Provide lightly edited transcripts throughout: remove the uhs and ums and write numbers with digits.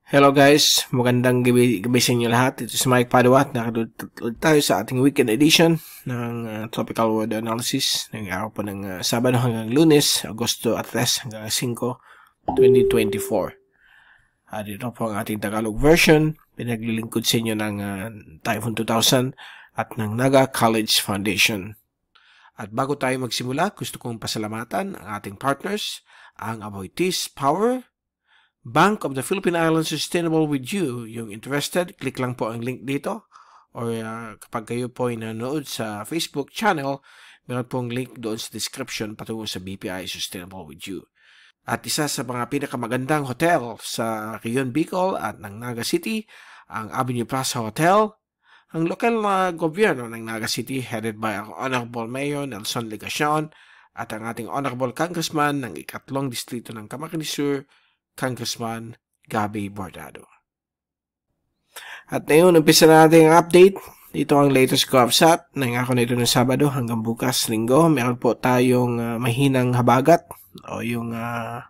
Hello guys, magandang gabi sa inyo lahat. Ito si Mike Padua at nakatulad tayo sa ating weekend edition ng Tropical Weather Analysis ng araw po ng Sabado hanggang Lunes, Agosto 3 hanggang 5, 2024. At ito po ang ating Tagalog version, pinaglilingkod sa inyo ng Typhoon 2000 at ng Naga College Foundation. At bago tayo magsimula, gusto kong pasalamatan ang ating partners, ang Aboitiz Power, Bank of the Philippine Islands Sustainable with You. Yung interested, click lang po ang link dito. Or kapag kayo po ay nanonood sa Facebook channel, meron pong link doon sa description patungo sa BPI Sustainable with You. At isa sa mga pinakamagandang hotel sa Rion Bicol at ng Naga City, ang Avenue Plaza Hotel. Ang lokal na gobyerno ng Naga City headed by ang Honorable Mayor Nelson Legacion at ang ating Honorable Congressman ng ikatlong distrito ng Camarines Sur, Congressman Gabby Bordado. At ngayon, umpisa natin ang update. Ito ang latest GovSat. Nangako na ito ng Sabado hanggang bukas, Linggo. Meron po tayong mahinang habagat o yung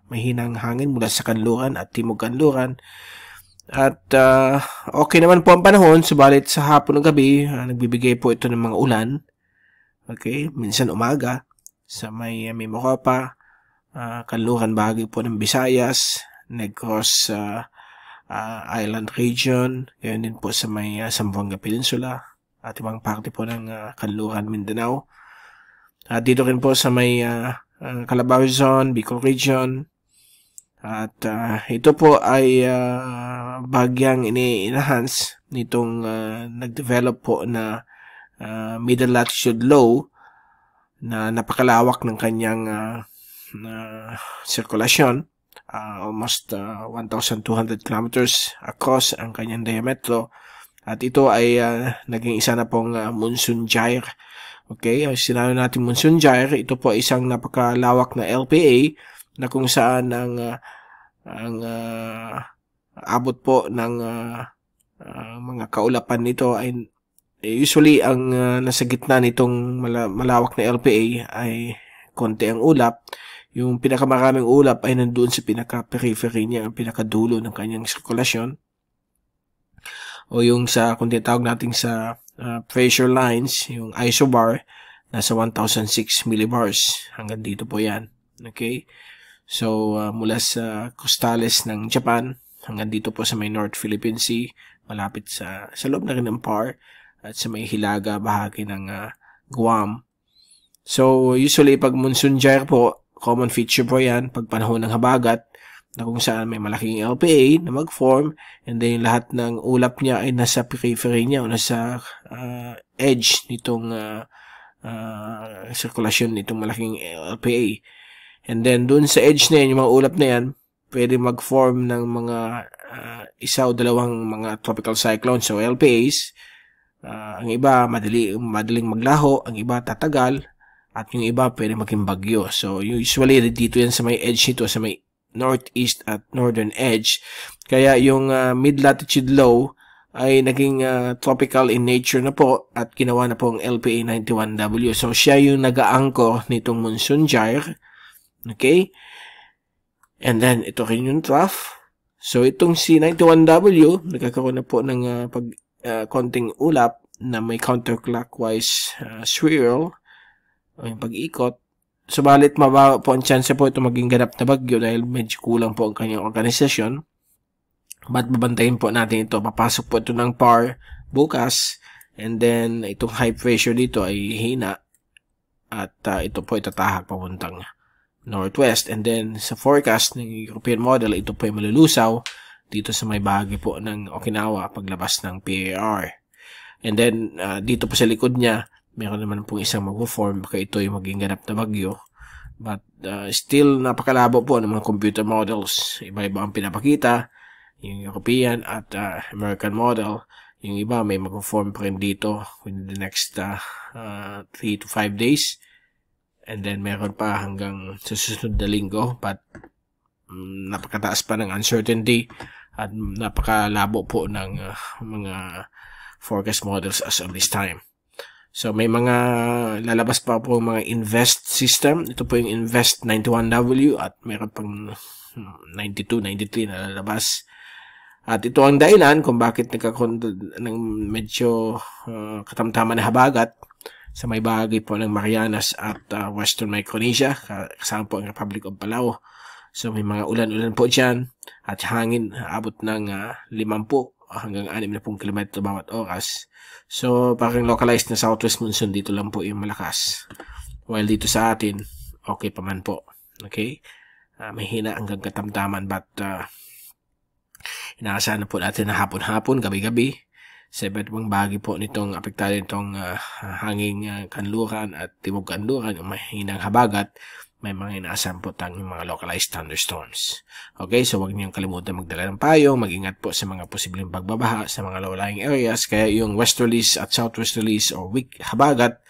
mahinang hangin mula sa kanluran at timog kanluran. At okay naman po ang panahon, subalit sa hapon ng gabi, nagbibigay po ito ng mga ulan. Okay, minsan umaga sa may Mimocopa, kanluran bahagi po ng Visayas, Negros Island Region, gayon din po sa may Zamboanga Peninsula at ibang parte po ng kanluran Mindanao. At dito rin po sa may Calabar Zone, Bicol Region. At ito po ay bagyang ini-enhance nitong nag-develop po na middle latitude low na napakalawak ng kanyang sirkulasyon. Almost 1,200 kilometers across ang kanyang diametro. At ito ay naging isa na pong monsoon gyre. Okay, sinabi natin monsoon gyre, ito po ay isang napakalawak na LPA na kung saan ang abot po ng mga kaulapan nito ay usually ang nasa gitna nitong malawak na LPA ay konti ang ulap. Yung pinakamaraming ulap ay nandoon sa pinaka-periphery niya, ang pinakadulo ng kanyang sirkulasyon. O yung sa, kung tinatawag natin sa pressure lines, yung isobar, nasa 1,006 millibars. Hanggang dito po yan. Okay? So, mula sa costales ng Japan, hanggang dito po sa may North Philippine Sea, malapit sa loob na rin ng PAR, at sa may hilaga bahagi ng Guam. So, usually pag monsoon gyre po, common feature po yan pag panahon ng habagat na kung saan may malaking LPA na mag-form and then lahat ng ulap niya ay nasa periphery niya o nasa edge nitong sirkulasyon nitong malaking LPA. And then dun sa edge na yan, yung mga ulap na yan, pwede mag-form ng mga isa o dalawang mga tropical cyclones o LPAs. Ang iba madaling maglaho, ang iba tatagal, at yung iba pwede maging bagyo. So, usually dito yan sa may edge nito, sa may northeast at northern edge. Kaya yung mid-latitude low ay naging tropical in nature na po at ginawa na po ang LPA 91W. So, siya yung nag-aangkor nitong monsoon gyre. Okay? And then, ito rin yung trough. So, itong si 91W, nagkakaroon na po ng konting ulap na may counterclockwise swirl o yung pag-ikot. Subalit mababa po ang chance po ito maging ganap na bagyo dahil medyo kulang po ang kanyang organisasyon. But babantayin po natin ito. Papasok po ito ng PAR bukas and then itong high pressure dito ay hina at ito po itatahak papuntang northwest. And then sa forecast ng European model, ito po ay malulusaw dito sa may bahagi po ng Okinawa paglabas ng PAR. And then dito po sa likod niya, meron naman pong isang mag-form, baka ito yung maging ganap na bagyo. But still, napakalabo po ng mga computer models. Iba-iba ang pinapakita, yung European at American model. Yung iba may mag-form pa rin dito within the next 3 to 5 days. And then meron pa hanggang sa susunod na linggo. But napakataas pa ng uncertainty at napakalabo po ng mga forecast models as of this time. So, may mga lalabas pa po mga invest system. Ito po yung invest 91W at meron pang 92, 93 na lalabas. At ito ang dahilan kung bakit nagkakaroon ng medyo katamtaman na habagat sa may bahagi po ng Marianas at Western Micronesia, kasama po ang Republic of Palau. So may mga ulan-ulan po dyan at hangin abot ng 50 hanggang 60 km bawat oras. So parang localized na southwest monsoon, dito lang po yung malakas. While dito sa atin, okay pa man po. Okay? May hina hanggang katamtaman, but inaasahan na po natin na hapon-hapon, gabi-gabi, sa iba't ibang bahagi po nitong apektado nitong hanging kanluran at timog kanluran, may hinang habagat, may mga inaasahan po tayong mga localized thunderstorms. Okay, so huwag niyong kalimutan magdala ng payong, mag-ingat po sa mga posibleng pagbabaha sa mga low-lying areas, kaya yung westerlies at southwesterlies o weak habagat,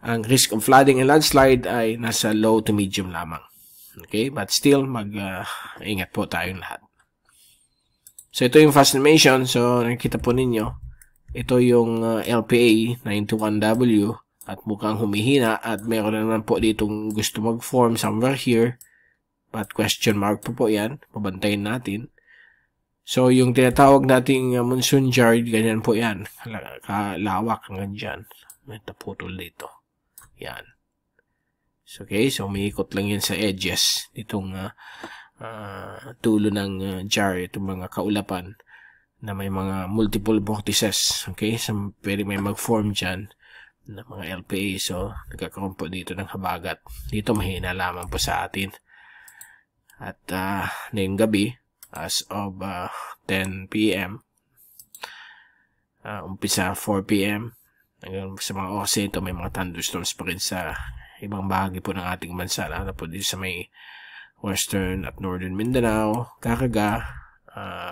ang risk of flooding and landslide ay nasa low to medium lamang. Okay, but still, mag-ingat po tayong lahat. So, ito yung fast animation. So, nakikita po ninyo, ito yung LPA 91W at mukhang humihina at meron na naman po ditong gusto mag-form somewhere here. But question mark po yan. Pabantayin natin. So, yung tinatawag nating monsoon jar, ganyan po yan. Kalawak hanggang dyan. May naputol dito. Yan. So, okay, so umiikot lang yan sa edges nitong tulo ng jar, itong mga kaulapan na may mga multiple vortices. Okay, so pwede may mag-form dyan na mga LPA. So, nagkakaroon po dito ng habagat. Dito mahina lamang po sa atin. At ngayong gabi, as of 10 p.m., umpisa 4 p.m., hanggang sa mga oras ito, may mga thunderstorms pa rin sa ibang bahagi po ng ating bansa, lalo po dito sa may Western at Northern Mindanao, Caraga,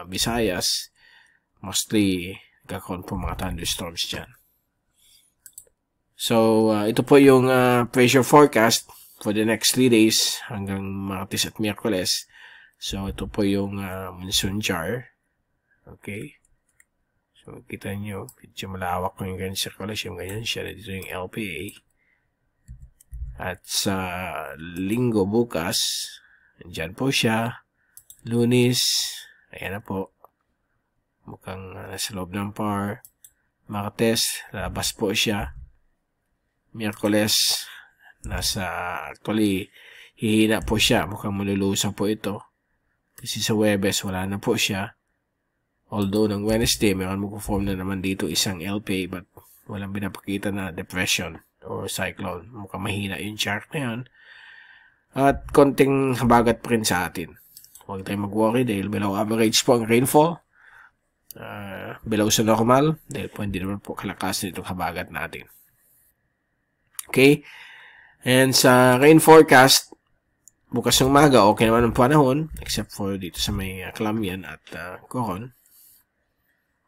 Visayas, mostly nagkakaroon po mga thunderstorms dyan. So, ito po yung pressure forecast for the next 3 days hanggang Martes at Miyerkules. So, ito po yung monsoon jar. Okay. So, kita nyo, medyo malawak ko yung ganyan circulation. Ganyan siya. Dito yung LPA. At sa linggo bukas, andyan po siya. Lunes, ayan na po. Mukhang nasa loob ng par. Martes, labas po siya. Miyerkules, actually, hihina po siya. Mukhang malulusa po ito. Kasi sa Huwebes, wala na po siya. Although, ng Wednesday, meron mag-form na naman dito isang LPA, but walang pinapakita na depression or cyclone. Mukhang mahina yung chart na yun. At konting habagat pa rin sa atin. Huwag tayong mag-worry dahil below average po ang rainfall. Below sa normal dahil po hindi naman po kalakas nitong habagat natin. Okay? And sa rain forecast, bukas ng umaga, okay naman ang panahon except for dito sa may Calamian at Coron.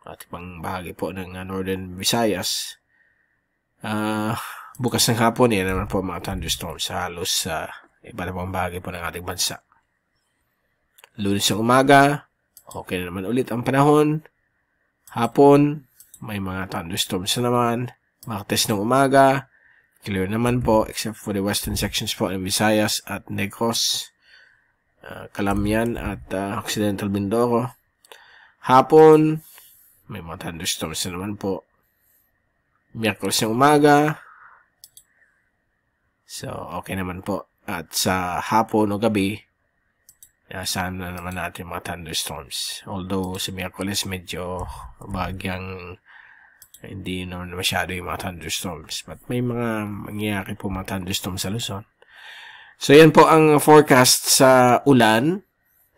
At ibang bahagi po ng Northern Visayas. Bukas ng hapon, yan naman po mga thunderstorms sa halos iba na pang bahagi po ng ating bansa. Lunes ng umaga, okay na naman ulit ang panahon. Hapon, may mga thunderstorms na naman. Martes ng umaga, clear naman po except for the western sections po ng Visayas at Negros, Calamian at Occidental Mindoro. Hapon, may mga thunderstorms na naman po. Miyerkules ng umaga, so okay naman po. At sa hapon o gabi, saan na naman natin mga thunderstorms. Although sa Miyerkules medyo bagyang hindi naman masyado yung mga thunderstorms. But may mga mangyayari po mga thunderstorms sa Luzon. So yan po ang forecast sa ulan.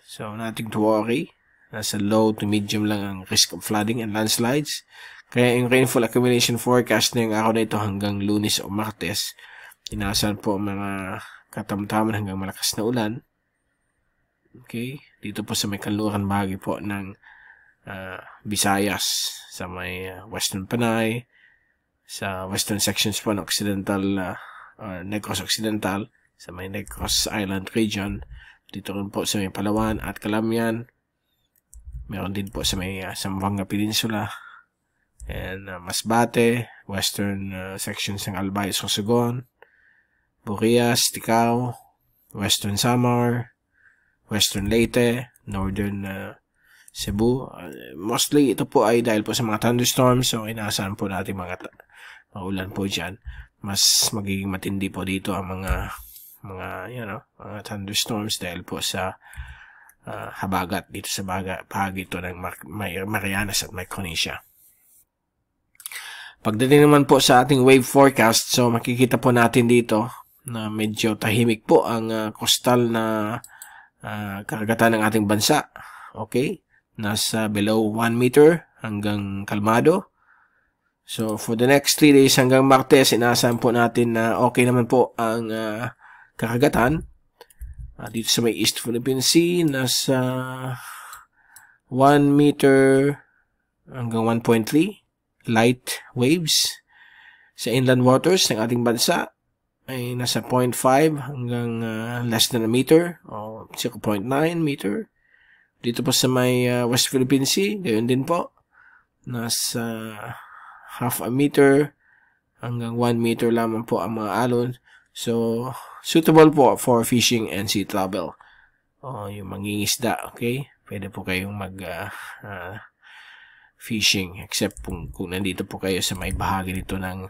So nothing to worry. Nasa low to medium lang ang risk of flooding and landslides. Kaya yung rainfall accumulation forecast na yung araw na ito hanggang Lunes o Martes, inaasahan po ang mga katamtaman hanggang malakas na ulan. Okay? Dito po sa may kanluran bahagi po ng Visayas, sa may Western Panay, sa western sections po ng Occidental, Negros Occidental, sa may Negros Island region. Dito rin po sa may Palawan at Calamian. Meron din po sa may Zamboanga Peninsula and Masbate, western sections ng Albay, Sorsogon, Burias, Ticao, Western Samar, Western Leyte, Northern Cebu. Mostly ito po ay dahil po sa mga thunderstorms, so inaasahan po natin mga ulan po dyan. Mas magiging matindi po dito ang mga mga thunderstorms dahil po sa habagat dito sa bahagi ito ng Marianas at Micronesia. Pagdating naman po sa ating wave forecast, so makikita po natin dito na medyo tahimik po ang coastal na karagatan ng ating bansa. Okay? Nasa below 1 meter hanggang kalmado. So, for the next 3 days hanggang Martes, inaasahan po natin na okay naman po ang karagatan. Dito sa may East Philippine Sea, nasa 1 meter hanggang 1.3 light waves. Sa inland waters ng ating bansa ay nasa 0.5 hanggang less than a meter o 0.9 meter. Dito po sa may West Philippine Sea, gayon din po. Nasa half a meter hanggang 1 meter lamang po ang mga alon. So, suitable po for fishing and sea travel. Yung mangingisda, okay? Pwede po kayong fishing, except kung nandito po kayo sa may bahagi nito ng,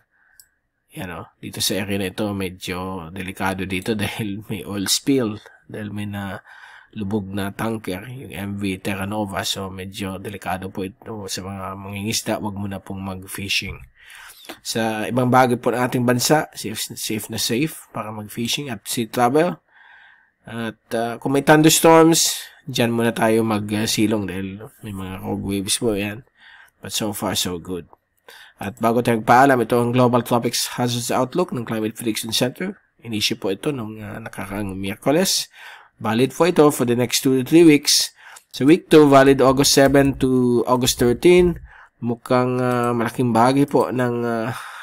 dito sa area na ito, medyo delikado dito dahil may oil spill, dahil may lubog na tanker, yung MV Terra Nova, so medyo delikado po ito sa mga mangingisda. Wag muna pong mag-fishing. Sa ibang bahagi po ng ating bansa, safe para mag-fishing at sea travel. At kung may thunderstorms, dyan muna tayo mag-silong dahil may mga rogue waves po yan. But so far, so good. At bago tayo magpaalam, ito ang Global Tropics Hazards Outlook ng Climate Prediction Center. Inisyu po ito nung nakaraang Miyerkules. Valid po ito for the next 2 to 3 weeks. So week 2, valid August 7 to August 13. Mukhang malaking bahagi po ng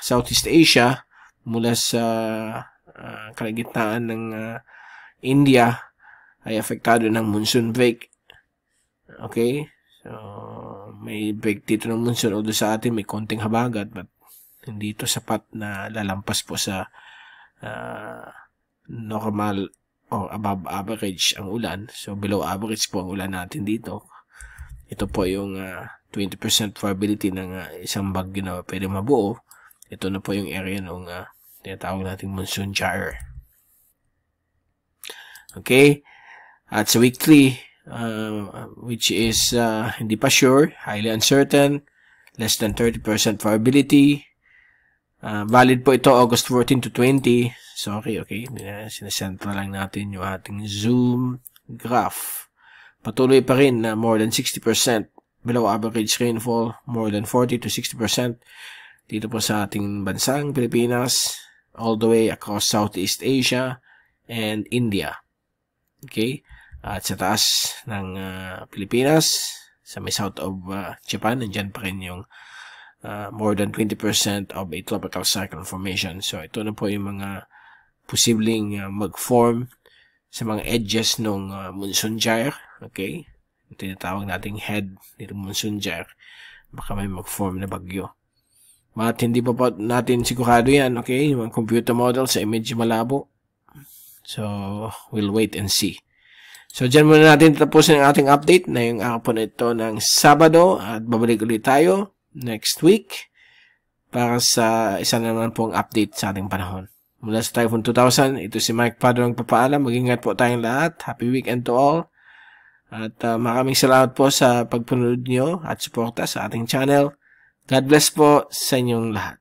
Southeast Asia mula sa kalagitnaan ng India ay apektado ng monsoon break. Okay? So, may break dito ng monsoon. Although sa atin may konting habagat, but hindi ito sapat na lalampas po sa normal o above average ang ulan. So, below average po ang ulan natin dito. Ito po yung 20% probability ng isang bagyo na pwede mabuo. Ito na po yung area ng tinatawag nating monsoon gyre. Okay? At sa week 3, which is hindi pa sure, highly uncertain, less than 30% probability. Valid po ito August 14 to 20. Sorry, okay. Sinesentral lang natin yung ating Zoom graph. Patuloy pa rin na more than 60% below average rainfall, more than 40 to 60% dito po sa ating bansang Pilipinas, all the way across Southeast Asia and India. Okay? At sa taas ng Pilipinas, sa may south of Japan, nandyan pa rin yung more than 20% of a tropical cyclone formation. So, ito na po yung mga posibleng mag-form sa mga edges ng monsoon gyre. Okay? Yung tinatawag nating head nito monsoon gyre. Baka may mag-form na bagyo. But hindi pa po natin sigurado yan. Okay? Yung computer models ay medyo malabo. So, we'll wait and see. So, dyan muna natin tapusin ang ating update na yung araw po na ito ng Sabado at babalik ulit tayo next week para sa isa naman pong update sa ating panahon. Mula sa Typhoon 2000, ito si Mike Padro ang papaalam. Mag-ingat po tayong lahat. Happy weekend to all. At maraming salamat po sa pagpunod nyo at suporta sa ating channel. God bless po sa inyong lahat.